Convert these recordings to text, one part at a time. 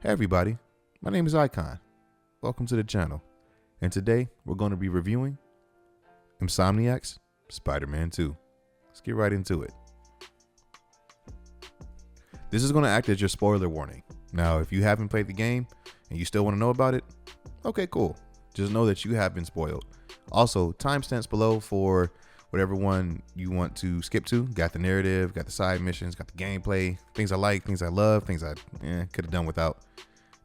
Hey everybody, my name is Icon. Welcome to the channel. And today we're going to be reviewing Insomniac's Spider-Man 2. Let's get right into it. This is going to act as your spoiler warning. Now, if you haven't played the game and you still want to know about it, okay, cool. Just know that you have been spoiled. Also, timestamps below for whatever one you want to skip to. Got the narrative, got the side missions, got the gameplay, things I like, things I love, things I could have done without.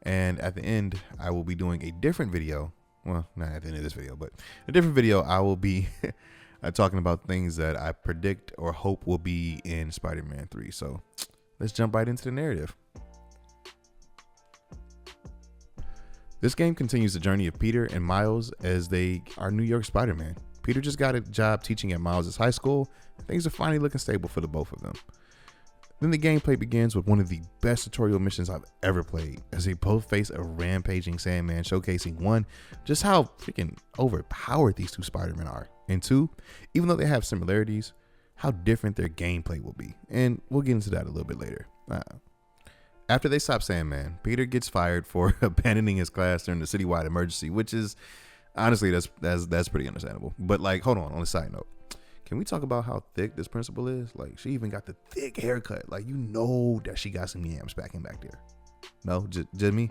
And at the end, I will be doing a different video. Well, not at the end of this video, but a different video. I will be talking about things that I predict or hope will be in Spider-Man 3. So let's jump right into the narrative. This game continues the journey of Peter and Miles as they are New York Spider-Man. Peter just got a job teaching at Miles' high school. Things are finally looking stable for the both of them. Then the gameplay begins with one of the best tutorial missions I've ever played, as they both face a rampaging Sandman, showcasing one, just how freaking overpowered these two Spider-Men are, and two, even though they have similarities, how different their gameplay will be. And we'll get into that a little bit later. After they stop Sandman, Peter gets fired for abandoning his class during the citywide emergency, which is honestly that's pretty understandable. But like, hold on a side note. Can we talk about how thick this principal is? Like, she even got the thick haircut. Like, you know that she got some yams back there. No, just me.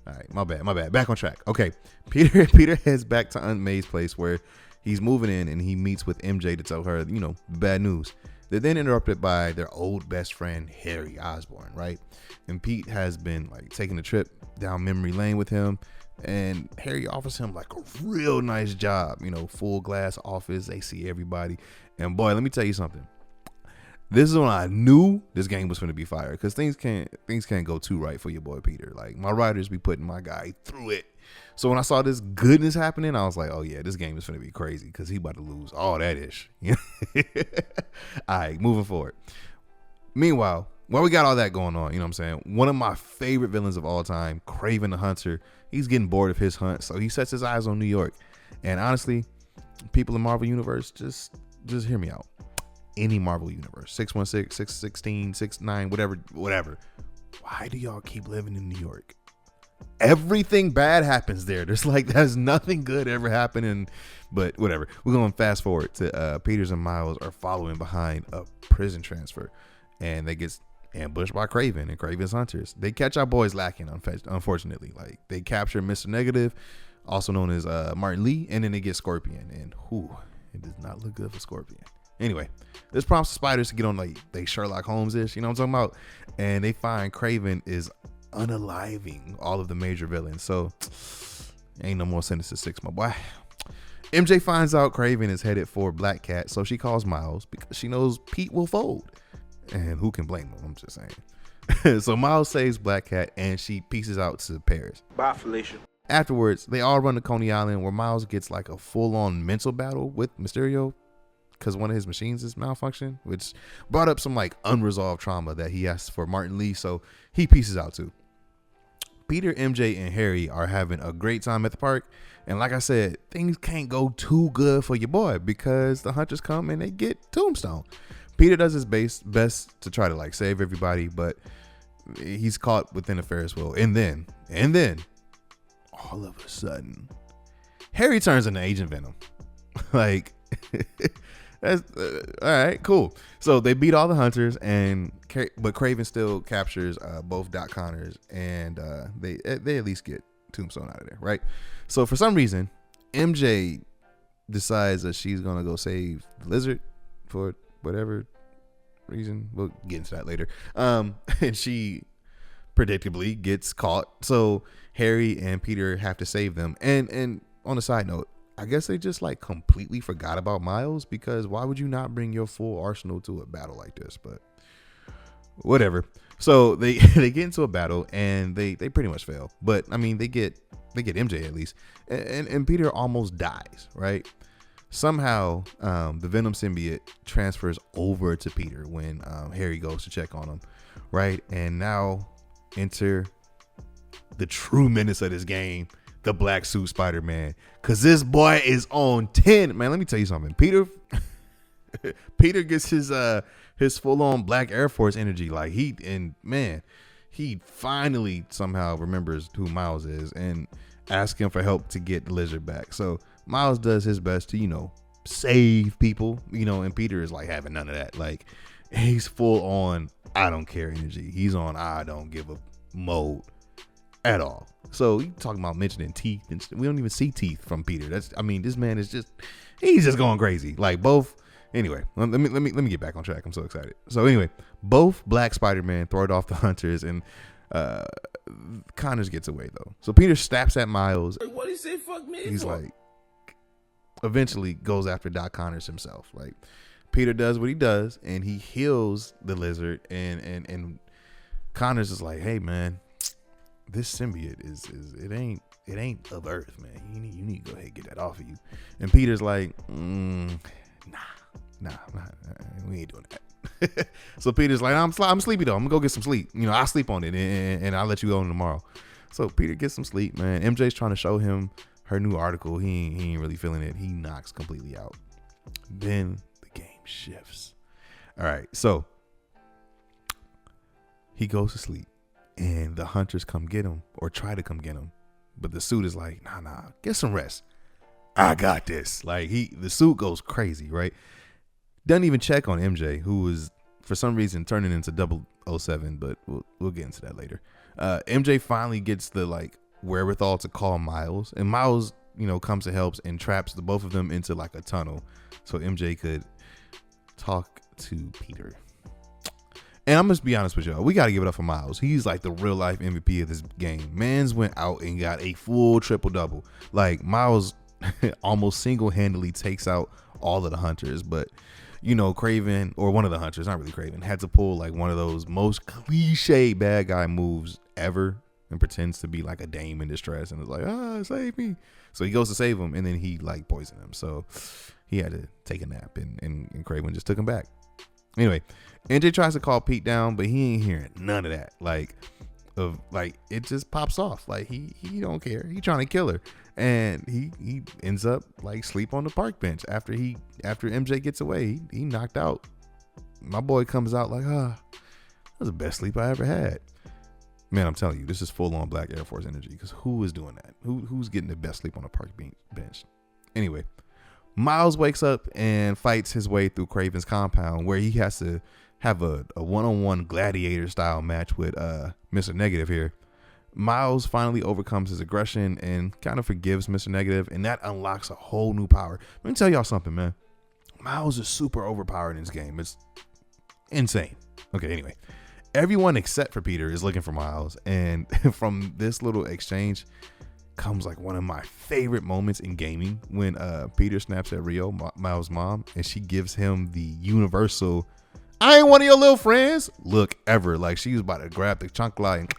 All right, my bad. Back on track. Okay, Peter heads back to Aunt May's place where he's moving in, and he meets with MJ to tell her, the bad news. They're then interrupted by their old best friend Harry Osborn, right? And Pete has been like taking a trip down memory lane with him. And Harry offers him like a real nice job, full glass office. They see everybody. And boy, let me tell you something. This is when I knew this game was going to be fire, because things can't go too right for your boy Peter. Like, my writers be putting my guy through it. So when I saw this goodness happening, I was like, oh yeah, this game is going to be crazy, because he about to lose all that ish. All right, moving forward. Meanwhile, while we got all that going on, one of my favorite villains of all time, Kraven the Hunter, he's getting bored of his hunt, so he sets his eyes on New York. And honestly, people in Marvel Universe, just hear me out. Any Marvel Universe, 616, 616, 69, whatever. Why do y'all keep living in New York? Everything bad happens there. There's nothing good ever happening, but whatever. We're going to fast forward to Peters and Miles are following behind a prison transfer, and they get ambushed by Kraven and Kraven's hunters. They catch our boys lacking, unfortunately. Like, they capture Mr. Negative, also known as Martin Lee, and then they get Scorpion, and it does not look good for Scorpion. Anyway, this prompts the spiders to get on like they Sherlock Holmes-ish, you know what I'm talking about? And they find Kraven is unaliving all of the major villains. So ain't no more Sinister Six, my boy. MJ finds out Kraven is headed for Black Cat, so she calls Miles because she knows Pete will fold. And who can blame him? I'm just saying. So Miles saves Black Cat and she pieces out to Paris. Bye, Felicia. Afterwards, they all run to Coney Island, where Miles gets like a full-on mental battle with Mysterio because one of his machines is malfunctioning, which brought up some like unresolved trauma that he has for Martin Lee, so he pieces out too. Peter, MJ, and Harry are having a great time at the park, and like I said, things can't go too good for your boy because the hunters come and they get Tombstone. Peter does his best to try to like save everybody, but he's caught within a Ferris wheel. And then, all of a sudden, Harry turns into Agent Venom. Like, that's all right, cool. So they beat all the hunters, but Kraven still captures both Doc Connors, and they at least get Tombstone out of there, right? So for some reason, MJ decides that she's gonna go save the lizard for whatever reason. We'll get into that later. And she predictably gets caught. So Harry and Peter have to save them. And on a side note, I guess they just like completely forgot about Miles, because why would you not bring your full arsenal to a battle like this? But whatever. So they get into a battle and they pretty much fail. But I mean, they get MJ at least, and Peter almost dies, right? Somehow, the Venom symbiote transfers over to Peter when Harry goes to check on him, right? And now enter the true menace of this game, the Black Suit Spider-Man, because this boy is on 10. Man, let me tell you something. Peter gets his full-on Black Air Force energy. Like, he finally somehow remembers who Miles is and asks him for help to get the lizard back. So Miles does his best to, save people, and Peter is like having none of that. Like, he's full on I don't care energy. He's on I don't give a mode at all. So you talking about mentioning teeth, and we don't even see teeth from Peter. This man is he's just going crazy. Like both. Anyway, let me get back on track. I'm so excited. So anyway, both Black Spider-Man throw it off the hunters, and Connors gets away though. So Peter snaps at Miles. What do you say? Fuck me. He's like, eventually goes after Doc Connors himself. Like, Peter does what he does, and he heals the lizard, and Connors is like, hey man, this symbiote is it ain't of Earth, man. You need to go ahead and get that off of you. And Peter's like, nah, we ain't doing that. So Peter's like, I'm sleepy though. I'm gonna go get some sleep. I'll sleep on it, and I'll let you go on tomorrow. So Peter gets some sleep, man. MJ's trying to show him her new article. He ain't really feeling it. He knocks completely out. Then the game shifts. All right, so he goes to sleep, and the hunters come get him, or try to come get him, but the suit is like, nah, get some rest. I got this. Like, the suit goes crazy, right? Doesn't even check on MJ, who was for some reason turning into 007, but we'll get into that later. MJ finally gets the wherewithal to call Miles, and Miles, comes and helps and traps the both of them into like a tunnel, so MJ could talk to Peter. And I'm just be honest with y'all, we got to give it up for Miles. He's like the real life MVP of this game. Mans went out and got a full triple double. Like, Miles almost single-handedly takes out all of the hunters, but Kraven, or one of the hunters, not really Kraven, had to pull like one of those most cliche bad guy moves ever and pretends to be like a dame in distress and is like, save me. So he goes to save him, and then he like poisoned him. So he had to take a nap, and Kraven just took him back. Anyway, NJ tries to call Pete down, but he ain't hearing none of that. Like, it just pops off. Like, he don't care. He trying to kill her, and he ends up like sleep on the park bench after MJ gets away. He knocked out. My boy comes out like, that was the best sleep I ever had. Man, I'm telling you, this is full on Black Air Force energy, because who is doing that? Who's getting the best sleep on a park bench? Anyway, Miles wakes up and fights his way through Kraven's compound, where he has to have a one-on-one gladiator style match with Mr. Negative here. Miles finally overcomes his aggression and kind of forgives Mr. Negative, and that unlocks a whole new power. Let me tell y'all something, man. Miles is super overpowered in this game. It's insane. Okay, anyway. Everyone except for Peter is looking for Miles, and from this little exchange comes like one of my favorite moments in gaming, when Peter snaps at Rio, Miles' mom, and she gives him the universal "I ain't one of your little friends" look ever. Like, she was about to grab the chancla and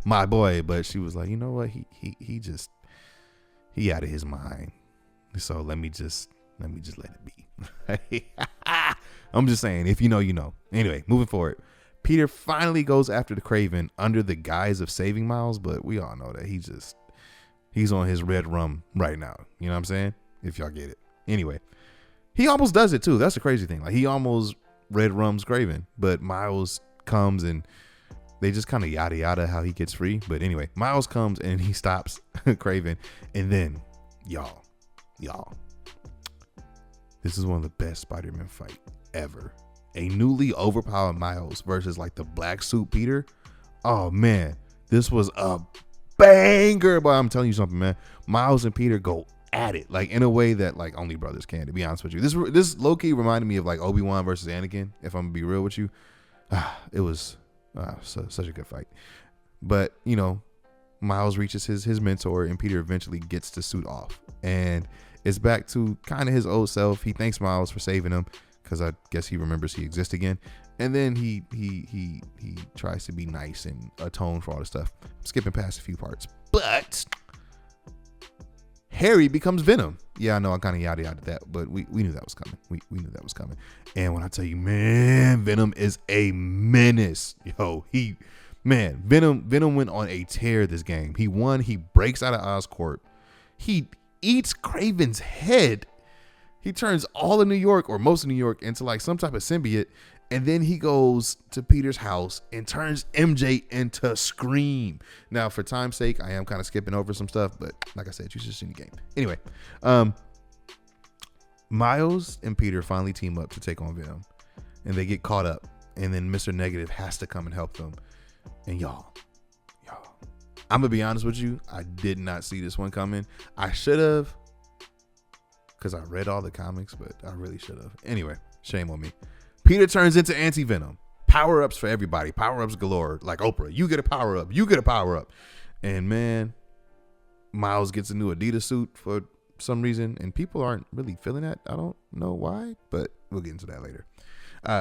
my boy, but she was like, you know what, he out of his mind, so let me just let it be. I'm just saying, if you know, you know. Anyway, moving forward, Peter finally goes after the Kraven under the guise of saving Miles, but we all know that he's on his red rum right now. You know what I'm saying? If y'all get it. Anyway, he almost does it too. That's the crazy thing. Like, he almost red rums Kraven, but Miles comes and they just kind of yada yada how he gets free. But anyway, Miles comes and he stops Kraven, and then y'all, this is one of the best Spider-Man fight ever. A newly overpowered Miles versus like the black suit Peter. Oh man, this was a banger. But I'm telling you something, man. Miles and Peter go at it like in a way that like only brothers can. To be honest with you, this low key reminded me of like Obi-Wan versus Anakin. If I'm gonna be real with you, it was such a good fight. But Miles reaches his mentor, and Peter eventually gets the suit off, and it's back to kind of his old self. He thanks Miles for saving him, because I guess he remembers he exists again. And then he tries to be nice and atone for all the stuff. I'm skipping past a few parts. But Harry becomes Venom. Yeah, I know I kind of yada yada that, but we knew that was coming. We knew that was coming. And when I tell you, man, Venom is a menace. Yo, Venom went on a tear this game. He won. He breaks out of Oscorp. He eats Kraven's head. He turns all of New York, or most of New York, into like some type of symbiote, And then he goes to Peter's house and turns MJ into Scream. Now, for time's sake, I am kind of skipping over some stuff, but like I said, you should see the game. Anyway, Miles and Peter finally team up to take on Venom, and they get caught up. And then Mr. Negative has to come and help them. And y'all, I'm gonna be honest with you, I did not see this one coming. I should have, because I read all the comics, but I really should have. Anyway, shame on me. Peter turns into Anti-Venom. Power-ups for everybody. Power-ups galore. Like Oprah. You get a power-up. You get a power-up. And man, Miles gets a new Adidas suit for some reason. And people aren't really feeling that. I don't know why, but we'll get into that later.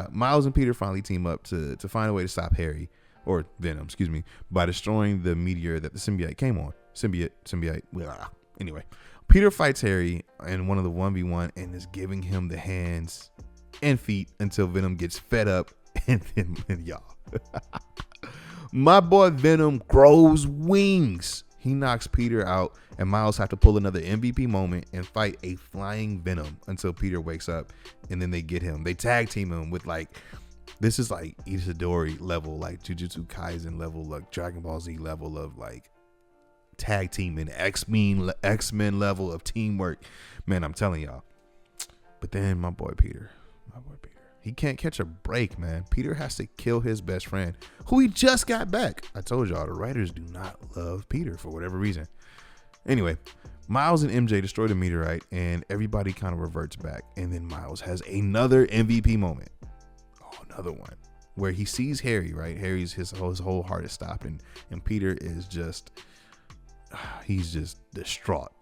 Miles and Peter finally team up to find a way to stop Harry, or Venom, excuse me, by destroying the meteor that the symbiote came on. Symbiote. Blah. Anyway, Peter fights Harry in one of the 1v1 and is giving him the hands and feet until Venom gets fed up. And then y'all, my boy Venom grows wings. He knocks Peter out, and Miles have to pull another MVP moment and fight a flying Venom until Peter wakes up, and then they get him. They tag team him with this is like Itadori level, like Jujutsu Kaisen level, like Dragon Ball Z level of like tag team and X-Men level of teamwork. Man, I'm telling y'all. But then my boy Peter, he can't catch a break, man. Peter has to kill his best friend, who he just got back. I told y'all, the writers do not love Peter for whatever reason. Anyway, Miles and MJ destroy the meteorite, and everybody kind of reverts back. And then Miles has another MVP moment. Oh, another one. Where he sees Harry, right? Harry's his whole heart is stopped, and Peter is he's just distraught.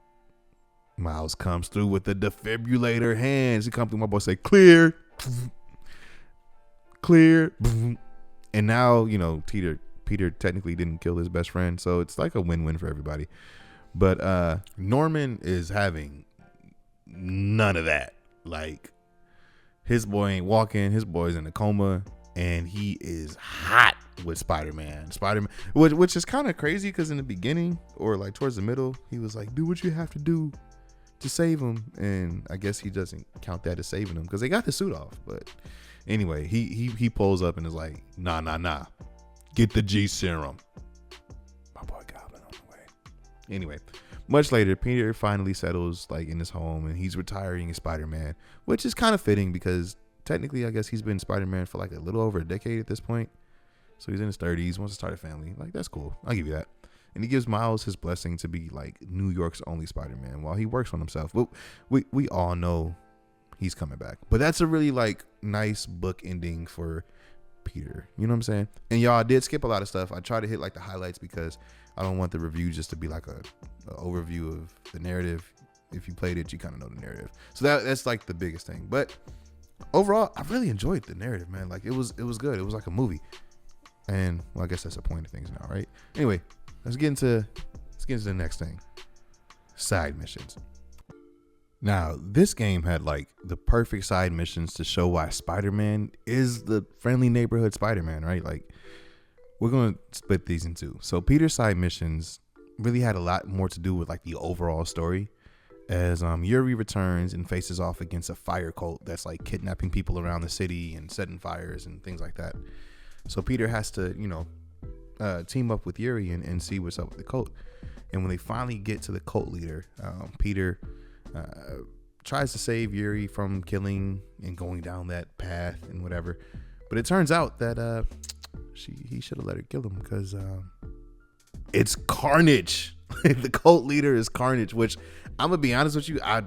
Miles comes through with the defibrillator hands. He comes through, my boy say, clear. Clear. And now, Peter technically didn't kill his best friend, so it's like a win-win for everybody. But Norman is having none of that. Like, his boy ain't walking, his boy's in a coma, and he is hot with Spider-Man, which is kind of crazy, because in the beginning, or like towards the middle, he was like, do what you have to do to save him, and I guess he doesn't count that as saving him because they got the suit off. But anyway, he pulls up and is like, nah, get the G serum. My boy Goblin on the way. Anyway, much later, Peter finally settles like in his home, and he's retiring as Spider-Man, which is kind of fitting because technically I guess he's been Spider-Man for like a little over a decade at this point. So he's in his 30s, wants to start a family. Like, that's cool, I'll give you that. And he gives Miles his blessing to be like New York's only Spider-Man while he works on himself. But we all know he's coming back. But that's a really like nice book ending for Peter. You know what I'm saying? And y'all, I did skip a lot of stuff. I try to hit like the highlights because I don't want the review just to be like a overview of the narrative. If you played it, you kind of know the narrative. So that's like the biggest thing. But overall, I really enjoyed the narrative, man. Like it was good. It was like a movie. And well, I guess that's the point of things now, right? Anyway, let's get into the next thing. Side missions. Now, this game had like the perfect side missions to show why Spider-Man is the friendly neighborhood Spider-Man, right? Like, we're going to split these in two. So Peter's side missions really had a lot more to do with like the overall story, as Yuri returns and faces off against a fire cult that's like kidnapping people around the city and setting fires and things like that. So Peter has to, team up with Yuri and see what's up with the cult. And when they finally get to the cult leader, Peter tries to save Yuri from killing and going down that path and whatever. But it turns out that he should have let her kill him because it's Carnage. The cult leader is Carnage, which I'm going to be honest with you, I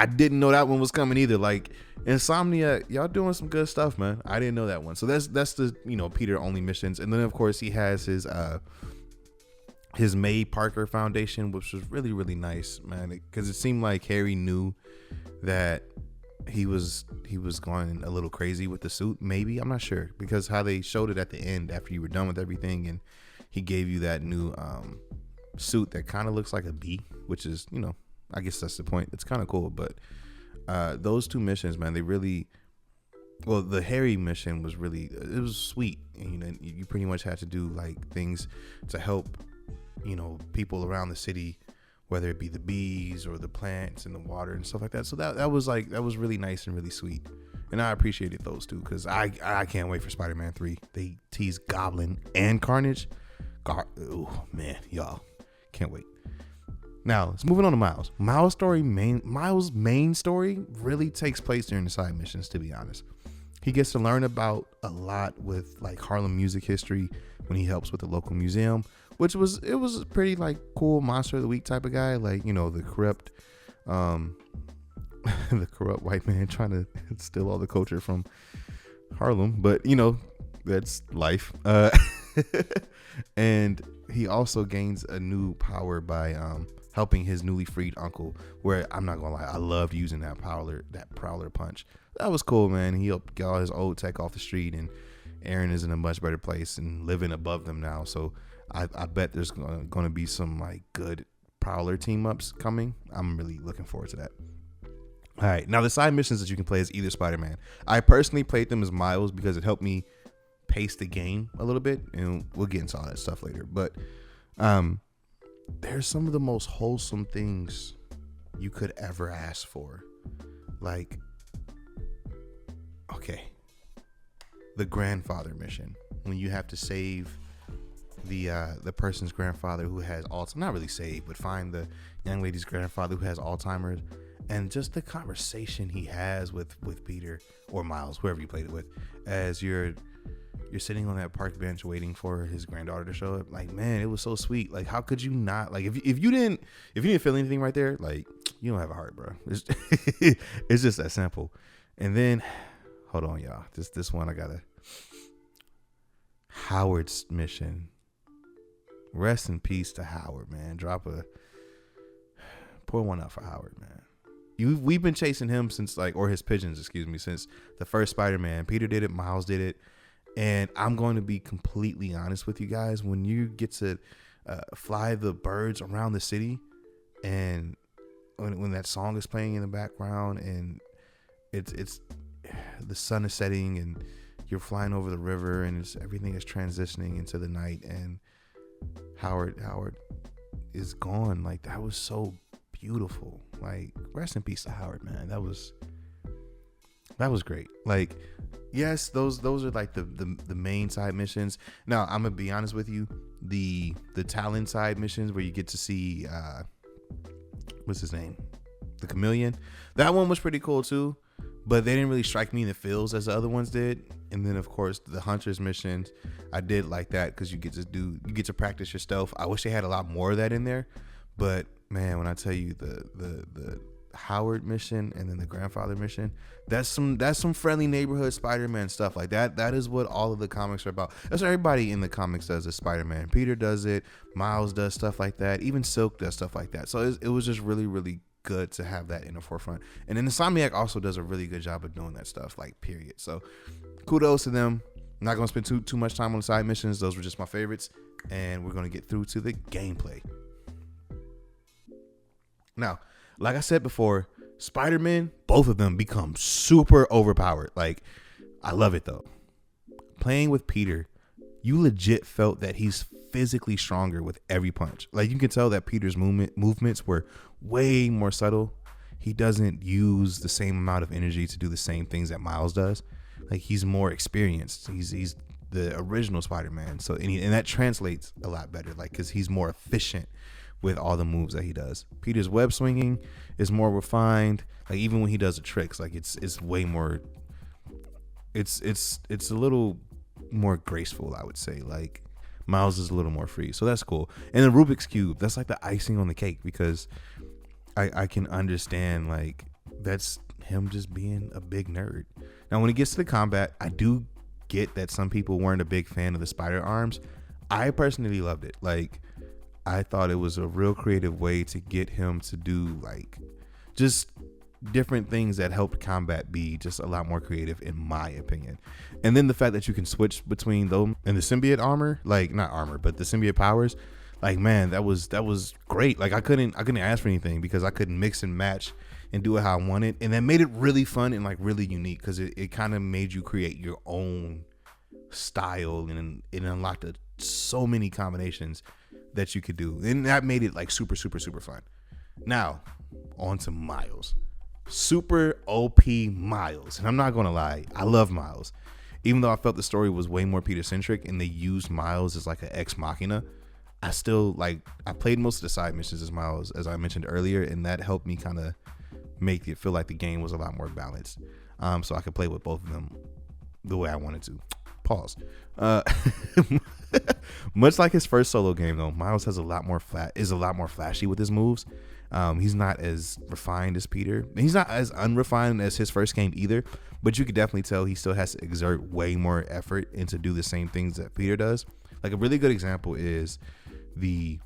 didn't know that one was coming either. Like, Insomnia, y'all doing some good stuff, man. I didn't know that one. So that's the Peter only missions. And then of course he has his May Parker Foundation, which was really, really nice, man, because it seemed like Harry knew that he was going a little crazy with the suit. Maybe, I'm not sure, because how they showed it at the end after you were done with everything, and he gave you that new suit that kind of looks like a bee, which is, I guess that's the point. It's kind of cool. But those two missions, man, they really, well, the Harry mission was really, it was sweet. And, you pretty much had to do like things to help, people around the city, whether it be the bees or the plants and the water and stuff like that. So that was really nice and really sweet. And I appreciated those two because I can't wait for Spider-Man 3. They tease Goblin and Carnage. Oh man, y'all can't wait. Now let's moving on to Miles. Miles' main story really takes place during the side missions. To be honest, he gets to learn about a lot with like Harlem music history when he helps with the local museum, which was a pretty like cool monster of the week type of guy, like the corrupt, the corrupt white man trying to steal all the culture from Harlem, but that's life. And he also gains a new power by helping his newly freed uncle, where I'm not gonna lie, I loved using that prowler punch. That was cool, man. He helped get all his old tech off the street, and Aaron is in a much better place and living above them now. So I bet there's gonna be some like good prowler team ups coming. I'm really looking forward to that. All right, now the side missions that you can play as either Spider-Man. I personally played them as Miles because it helped me pace the game a little bit, and we'll get into all that stuff later. But there's some of the most wholesome things you could ever ask for. Like, okay, the grandfather mission, when you have to save the person's grandfather who has Alzheimer's. Not really save, but find the young lady's grandfather who has Alzheimer's. And just the conversation he has with Peter or Miles, whoever you played it with, as you're sitting on that park bench waiting for his granddaughter to show up. Like, man, it was so sweet. Like, how could you not? Like, if you didn't feel anything right there, like, you don't have a heart, bro. It's just that simple. And then, hold on, y'all. This one I gotta. Howard's mission. Rest in peace to Howard, man. Pour one out for Howard, man. We've been chasing him since or his pigeons, since the first Spider-Man. Peter did it, Miles did it, and I'm going to be completely honest with you guys. When you get to fly the birds around the city, and when that song is playing in the background, and it's the sun is setting, and you're flying over the river, and everything is transitioning into the night, and Howard is gone. Like, that was so beautiful. Like, rest in peace to Howard, man. That was great. Like, yes, those are like the main side missions. Now, I'm gonna be honest with you, the Talon side missions where you get to see what's his name, the Chameleon, that one was pretty cool too, but they didn't really strike me in the feels as the other ones did. And then of course the Hunters missions, I did like that because you get to practice your stealth. I wish they had a lot more of that in there, but man, when I tell you the Howard mission and then the grandfather mission, that's some friendly neighborhood Spider-Man stuff. Like that is what all of the comics are about. That's what everybody in the comics does is Spider-Man. Peter does it, Miles does stuff like that, even Silk does stuff like that. So it was just really, really good to have that in the forefront. And then Insomniac also does a really good job of doing that stuff, like, period. So kudos to them. I'm not gonna spend too much time on the side missions. Those were just my favorites, and we're gonna get through to the gameplay. Now, like I said before, Spider-Man, both of them become super overpowered. Like, I love it though. Playing with Peter, you legit felt that he's physically stronger with every punch. Like, you can tell that Peter's movements were way more subtle. He doesn't use the same amount of energy to do the same things that Miles does. Like, he's more experienced. He's the original Spider-Man. So, and that translates a lot better, like, because he's more efficient with all the moves that he does. Peter's web swinging is more refined. Like, even when he does the tricks, like, it's way more. It's a little more graceful, I would say. Like, Miles is a little more free, so that's cool. And the Rubik's Cube, that's like the icing on the cake, because I can understand, like, that's him just being a big nerd. Now, when it gets to the combat, I do get that some people weren't a big fan of the spider arms. I personally loved it. Like, I thought it was a real creative way to get him to do, like, just different things that helped combat be just a lot more creative, in my opinion. And then the fact that you can switch between them and the symbiote armor, like, not armor, but the symbiote powers, like, man, that was great. Like, I couldn't ask for anything, because I could mix and match and do it how I wanted. And that made it really fun and, like, really unique, because it kind of made you create your own style, and it unlocked so many combinations that you could do. And that made it, like, super, super, super fun. Now, on to Miles. super OP Miles. And I'm not gonna lie, I love Miles. Even though I felt the story was way more Peter centric and they used Miles as like an ex machina, I still like, I played most of the side missions as Miles, as I mentioned earlier, and that helped me kind of make it feel like the game was a lot more balanced. So I could play with both of them the way I wanted to. Pause. Much like his first solo game though, Miles has a lot more flashy with his moves. He's not as refined as Peter. He's not as unrefined as his first game either, but you could definitely tell he still has to exert way more effort and to do the same things that Peter does. Like a really good example is the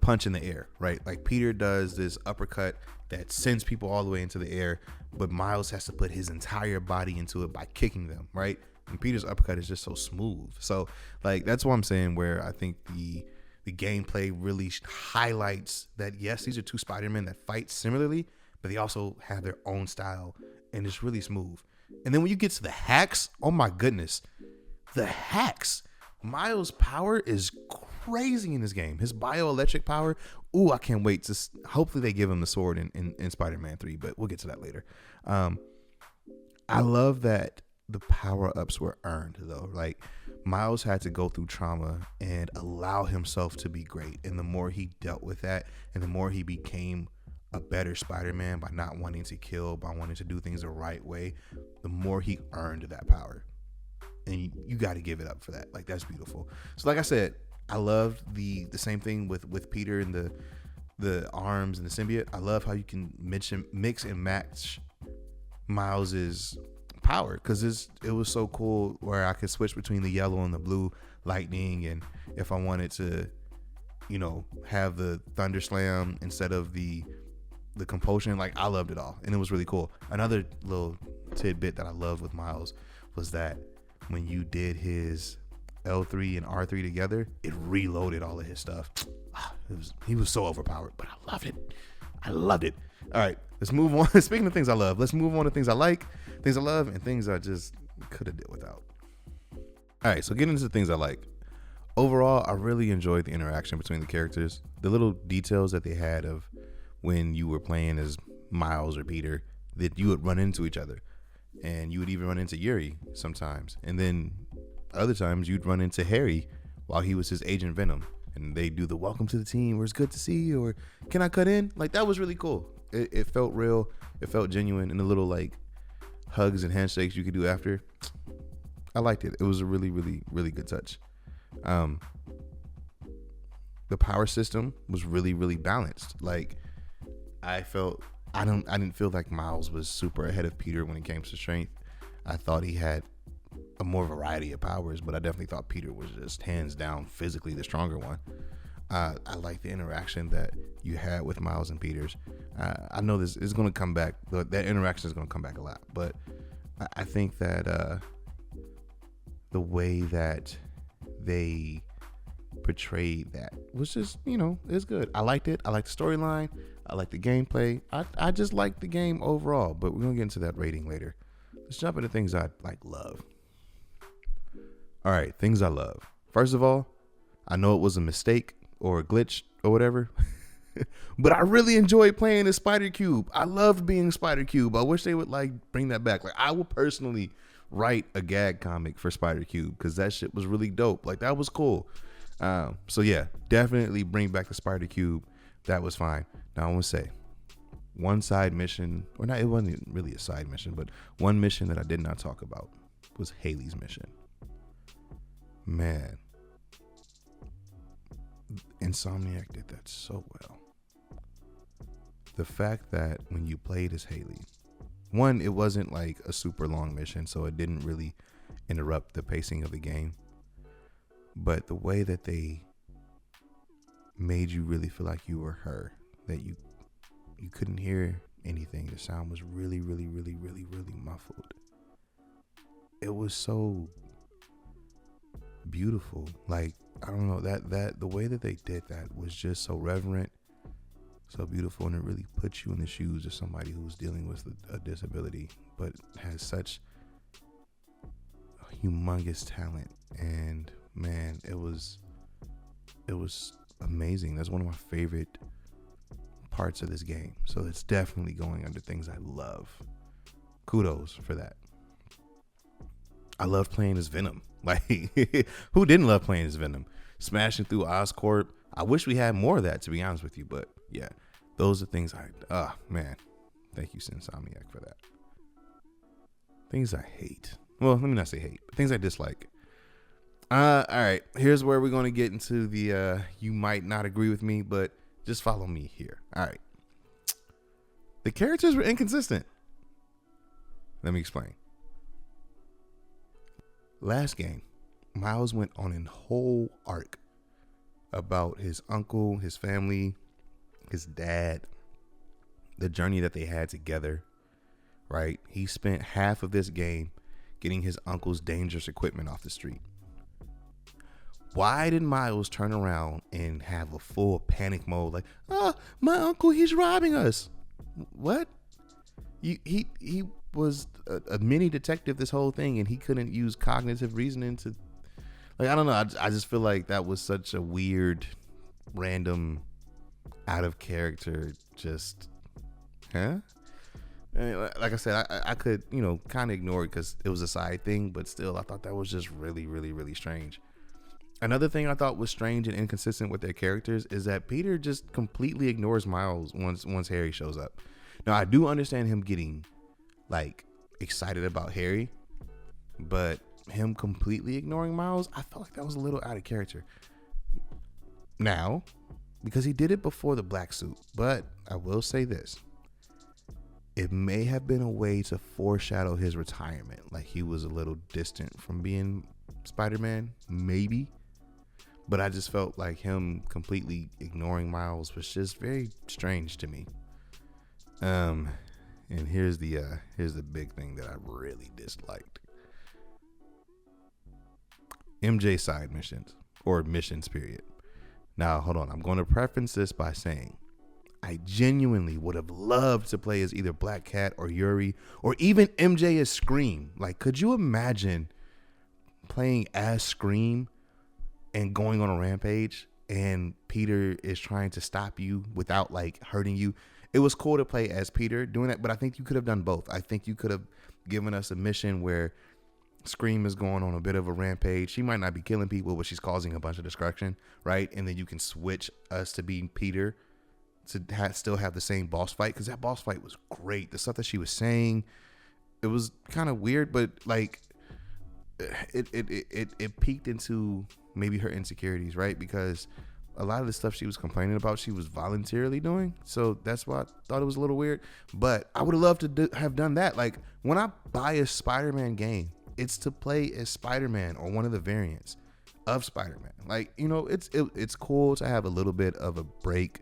punch in the air, right? Like Peter does this uppercut that sends people all the way into the air, but Miles has to put his entire body into it by kicking them, right? And Peter's uppercut is just so smooth. So like that's what I'm saying, where I think the gameplay really highlights that yes, these are two Spider-Men that fight similarly, but they also have their own style and it's really smooth. And then when you get to the hacks, oh my goodness, the hacks. Miles' power is crazy in this game. His bioelectric power. Ooh, I can't wait to. Hopefully, they give him the sword in Spider-Man 3, but we'll get to that later. I love that the power ups were earned though. Like Miles had to go through trauma and allow himself to be great, and the more he dealt with that, and the more he became a better Spider-Man by not wanting to kill, by wanting to do things the right way, the more he earned that power. And you got to give it up for that. Like that's beautiful. So like I said, I love the same thing with Peter and the arms and the symbiote. I love how you can mix and match Miles's power, because it was so cool where I could switch between the yellow and the blue lightning, and if I wanted to, have the thunder slam instead of the compulsion, like I loved it all, and it was really cool. Another little tidbit that I loved with Miles was that when you did his L3 and R3 together, it reloaded all of his stuff. He was so overpowered, but I loved it. All right, let's move on. Speaking of things I love, let's move on to things I like, things I love, and things I just could have did without. All right, so getting into the things I like. Overall, I really enjoyed the interaction between the characters. The little details that they had of when you were playing as Miles or Peter, that you would run into each other. And you would even run into Yuri sometimes. And then other times you'd run into Harry while he was his Agent Venom. And they do the welcome to the team, or it's good to see you, or can I cut in? Like that was really cool. It felt real. It felt genuine. And the little like hugs and handshakes you could do after. I liked it. It was a really, really, really good touch. The power system was really, really balanced. Like I didn't feel like Miles was super ahead of Peter when it came to strength. I thought he had a more variety of powers, but I definitely thought Peter was just hands down physically the stronger one. I like the interaction that you had with Miles and Peters. I know this is going to come back. That interaction is going to come back a lot, but I think that the way that they portrayed that was just, it's good. I liked it. I liked the storyline. I like the gameplay. I just like the game overall, but we're going to get into that rating later. Let's jump into things I love. All right, things I love. First of all, I know it was a mistake or a glitch or whatever, but I really enjoyed playing as Spider Cube. I loved being Spider Cube. I wish they would bring that back. Like I would personally write a gag comic for Spider Cube because that shit was really dope. Like that was cool. So yeah, definitely bring back the Spider Cube. That was fine. Now I want to say one side mission, or not, it wasn't really a side mission, but one mission that I did not talk about was Haley's mission. Man, Insomniac did that so well. The fact that when you played as Haley, one, it wasn't like a super long mission, so it didn't really interrupt the pacing of the game. But the way that they made you really feel like you were her, that you couldn't hear anything. The sound was really, really, really, really, really muffled. It was so beautiful. Like, I don't know, that the way that they did that was just so reverent, so beautiful, and it really puts you in the shoes of somebody who's dealing with a disability, but has such humongous talent. And man, it was amazing. That's one of my favorite parts of this game. So it's definitely going under things I love. Kudos for that. I love playing as Venom. Like, who didn't love playing as Venom? Smashing through Oscorp. I wish we had more of that, to be honest with you. But yeah, those are things man. Thank you, Insomniac, for that. Things I hate. Well, let me not say hate, but things I dislike. All right. Here's where we're going to get into the you might not agree with me, but just follow me here. All right. The characters were inconsistent. Let me explain. Last game, Miles went on a whole arc about his uncle, his family, his dad, the journey that they had together, right? He spent half of this game getting his uncle's dangerous equipment off the street. Why did Miles turn around and have a full panic mode? Like, my uncle, he's robbing us. What? He was a mini detective this whole thing, and he couldn't use cognitive reasoning to, like, I don't know. I just feel like that was such a weird, random, out of character, just, huh? Like I said, I could, kind of ignore it because it was a side thing, but still, I thought that was just really, really, really strange. Another thing I thought was strange and inconsistent with their characters is that Peter just completely ignores Miles once Harry shows up. Now, I do understand him getting, like, excited about Harry, but him completely ignoring Miles, I felt like that was a little out of character. Now, because he did it before the black suit, but I will say this. It may have been a way to foreshadow his retirement, like he was a little distant from being Spider-Man, maybe. But I just felt like him completely ignoring Miles was just very strange to me. And here's the big thing that I really disliked. MJ side missions, or missions, period. Now, hold on. I'm going to preface this by saying I genuinely would have loved to play as either Black Cat or Yuri, or even MJ as Scream. Like, could you imagine playing as Scream and going on a rampage, and Peter is trying to stop you without, like, hurting you? It was cool to play as Peter doing that, but I think you could have done both. I think you could have given us a mission where Scream is going on a bit of a rampage. She might not be killing people, but she's causing a bunch of destruction, right? And then you can switch us to being Peter to still have the same boss fight, because that boss fight was great. The stuff that she was saying, it was kind of weird, but like it peeked into maybe her insecurities, right? Because a lot of the stuff she was complaining about, she was voluntarily doing. So that's why I thought it was a little weird. But I would have loved to have done that. Like, when I buy a Spider-Man game, it's to play as Spider-Man or one of the variants of Spider-Man. Like, it's cool to have a little bit of a break.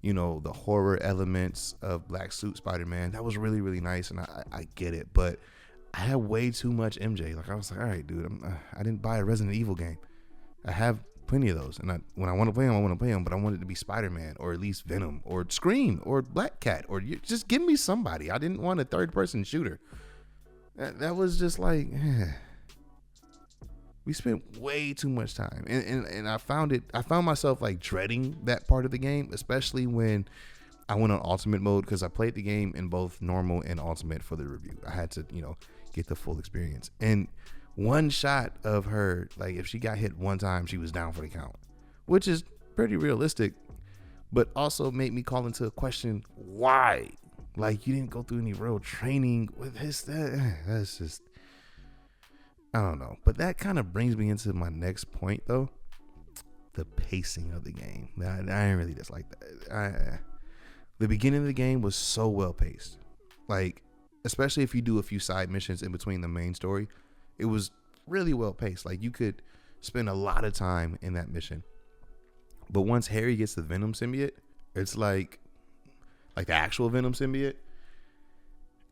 The horror elements of Black Suit Spider-Man, that was really, really nice, and I get it. But I had way too much MJ. Like, I was like, all right, dude, I didn't buy a Resident Evil game. I have plenty of those, and when I want to play them, I want to play them, but I want it to be Spider-Man, or at least Venom, or Scream, or Black Cat, or just give me somebody. I didn't want a third-person shooter. That was just like, we spent way too much time, and I found myself like dreading that part of the game, especially when I went on ultimate mode, because I played the game in both normal and ultimate for the review. I had to, get the full experience. And one shot of her, like, if she got hit one time, she was down for the count, which is pretty realistic, but also made me call into a question, why? Like, you didn't go through any real training with that's just, I don't know. But that kind of brings me into my next point, though. The pacing of the game. I didn't really dislike that. The beginning of the game was so well paced. Like, especially if you do a few side missions in between the main story, it was really well paced. Like, you could spend a lot of time in that mission. But once Harry gets the Venom symbiote, it's like the actual Venom symbiote,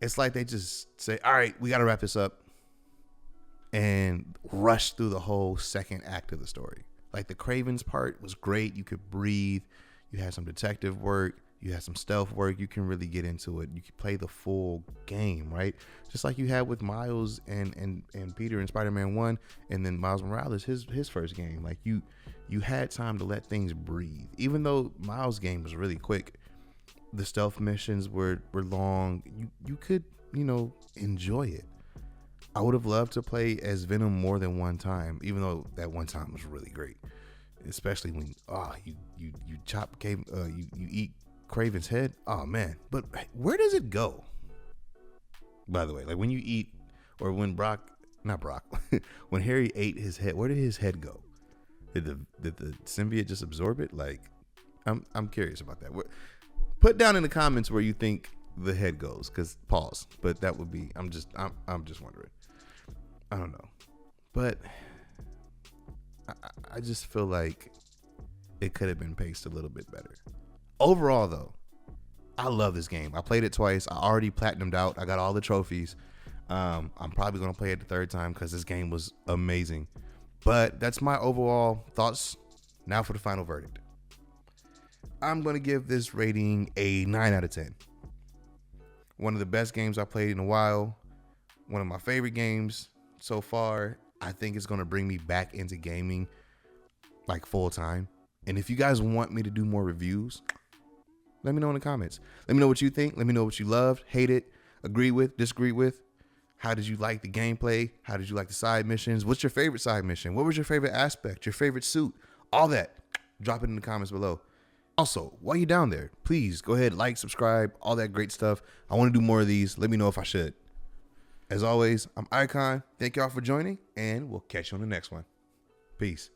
it's like they just say, all right, we got to wrap this up, and rush through the whole second act of the story. Like, the Cravens part was great. You could breathe. You had some detective work. You had some stealth work. You can really get into it. You can play the full game, right? Just like you had with Miles and Peter in Spider-Man 1, and then Miles Morales, his first game. Like, you had time to let things breathe. Even though Miles' game was really quick, The stealth missions were long. You could, enjoy it. I would have loved to play as Venom more than one time, even though that one time was really great. Especially when you chop you eat Craven's head. Oh man. But where does it go? By the way, like when you eat, or when not Brock, when Harry ate his head, where did his head go? Did the symbiote just absorb it? Like, I'm curious about that. Put down in the comments where you think the head goes, because pause. But that would be, I'm just wondering. I don't know, but I just feel like it could have been paced a little bit better. Overall, though, I love this game. I played it twice. I already platinumed out. I got all the trophies. I'm probably gonna play it the third time because this game was amazing. But that's my overall thoughts. Now for the final verdict. I'm gonna give this rating a 9 out of 10. One of the best games I played in a while. One of my favorite games so far. I think it's gonna bring me back into gaming like full time. And if you guys want me to do more reviews, let me know in the comments. Let me know what you think. Let me know what you loved, hate it, agree with, disagree with. How did you like the gameplay? How did you like the side missions? What's your favorite side mission? What was your favorite aspect? Your favorite suit? All that. Drop it in the comments below. Also, while you're down there, please go ahead, like, subscribe, all that great stuff. I want to do more of these. Let me know if I should. As always, I'm Icon. Thank y'all for joining, and we'll catch you on the next one. Peace.